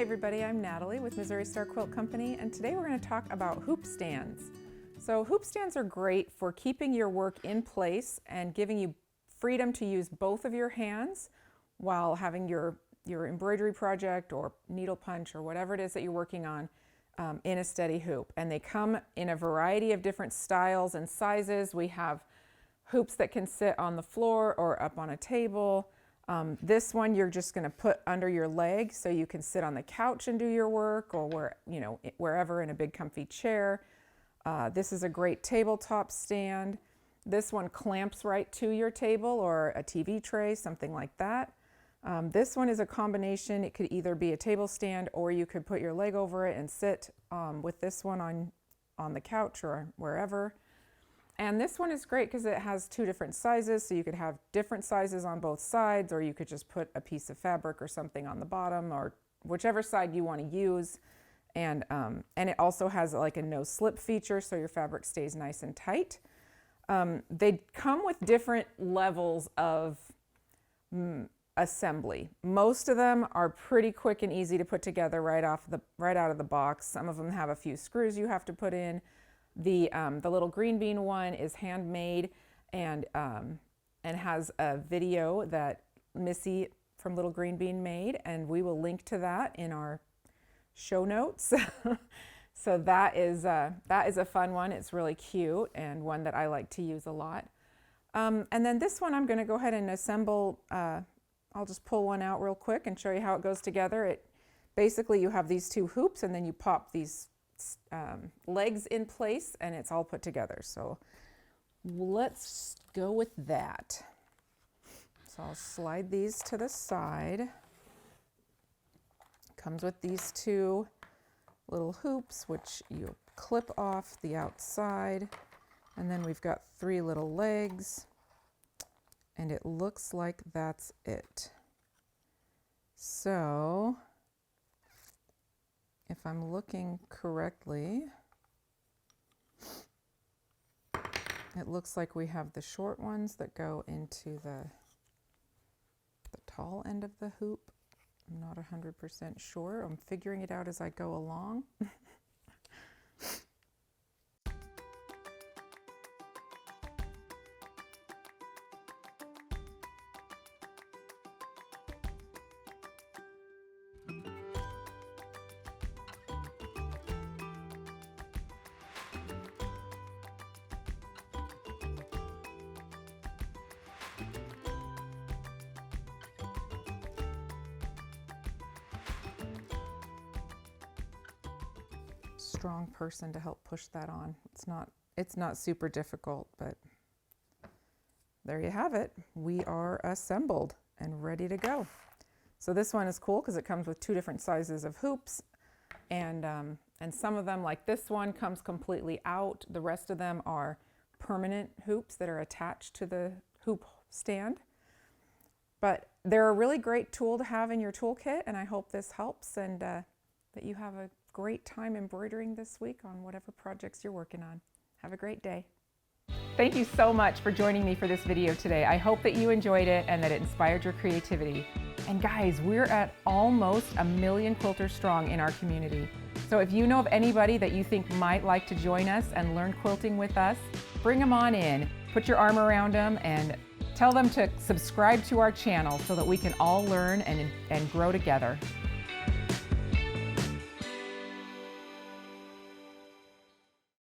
Hi everybody, I'm Natalie with Missouri Star Quilt Company, and today we're going to talk about hoop stands. So hoop stands are great for keeping your work in place and giving you freedom to use both of your hands while having your embroidery project or needle punch or whatever it is that you're working on in a steady hoop. And they come in a variety of different styles and sizes. We have hoops that can sit on the floor or up on a table. This one you're just going to put under your leg so you can sit on the couch and do your work, or wherever in a big comfy chair. This is a great tabletop stand. This one clamps right to your table or a TV tray, something like that. This one is a combination. It could either be a table stand or you could put your leg over it and sit with this one on the couch or wherever. And this one is great because it has two different sizes, so you could have different sizes on both sides, or you could just put a piece of fabric or something on the bottom, or whichever side you want to use. And it also has like a no slip feature, so your fabric stays nice and tight. They come with different levels of assembly. Most of them are pretty quick and easy to put together right out of the box. Some of them have a few screws you have to put in. The little green bean one is handmade and has a video that Missy from Little Green Bean made, and we will link to that in our show notes. So that is a fun one. It's really cute and one that I like to use a lot. And then this one I'm going to go ahead and assemble. I'll just pull one out real quick and show you how it goes together. Basically you have these two hoops and then you pop these legs in place and it's all put together. So let's go with that. So I'll slide these to the side. Comes with these two little hoops which you clip off the outside, and then we've got three little legs, and it looks like that's it. So if I'm looking correctly, it looks like we have the short ones that go into the tall end of the hoop. I'm not 100% sure. I'm figuring it out as I go along. Strong person to help push that on. It's not super difficult, but there you have it. We are assembled and ready to go. So this one is cool because it comes with two different sizes of hoops, and some of them, like this one, comes completely out. The rest of them are permanent hoops that are attached to the hoop stand. But they're a really great tool to have in your toolkit, and I hope this helps, and that you have a great time embroidering this week on whatever projects you're working on. Have a great day. Thank you so much for joining me for this video today. I hope that you enjoyed it and that it inspired your creativity. And guys, we're at almost 1 million quilters strong in our community. So if you know of anybody that you think might like to join us and learn quilting with us, bring them on in, put your arm around them, and tell them to subscribe to our channel so that we can all learn and grow together.